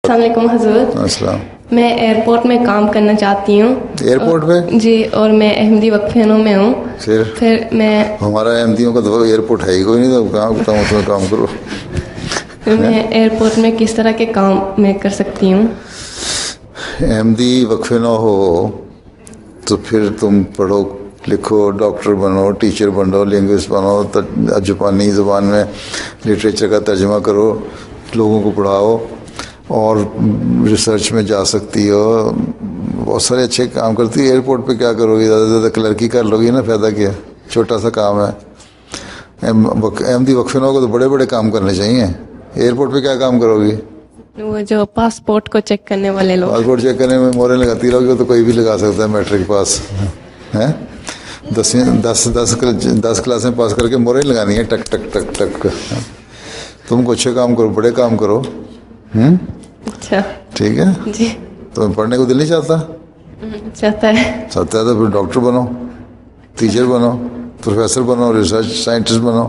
अस्सलाम वालेकुम हुजूर। अस्सलाम। मैं एयरपोर्ट में काम करना चाहती हूँ। एयरपोर्ट पे? जी, और मैं अहमदी वक्फेनों में हूँ। फिर मैं हमारा अहमदियों का तो एयरपोर्ट है ही कोई नहीं, तो कहाँ बताऊँ तुम्हें काम करो। मैं एयरपोर्ट में किस तरह के काम मैं कर सकती हूँ? अहमदी वक्फेनों हो तो फिर तुम पढ़ो लिखो, डॉक्टर बनो, टीचर बनो, लिंग्विस्ट बनो, जापानी ज़ुबान में लिटरेचर का तर्जमा करो, लोगों को पढ़ाओ और रिसर्च में जा सकती हो। बहुत सारे अच्छे काम करती है। एयरपोर्ट पे क्या करोगी, ज़्यादा से ज़्यादा क्लर्की कर लोगी ना, फ़ायदा क्या, छोटा सा काम है। अहमदी वक्फेनों को तो बड़े बड़े काम करने चाहिए। एयरपोर्ट पे क्या काम करोगी? वो जो पासपोर्ट को चेक करने वाले लोग। पासपोर्ट चेक करने में मोहरें लगाती रहोगी तो कोई भी लगा सकता है मैट्रिक पास है। 10 क्लासें पास करके मोहरें लगानी है, टक टक टक टक। तुमको अच्छे काम करो, बड़े काम करो। अच्छा, ठीक है जी। तो पढ़ने को दिल नहीं चाहता? चाहता है। चाहता है तो फिर डॉक्टर बनो, टीचर बनो, प्रोफेसर बनो, रिसर्च साइंटिस्ट बनो।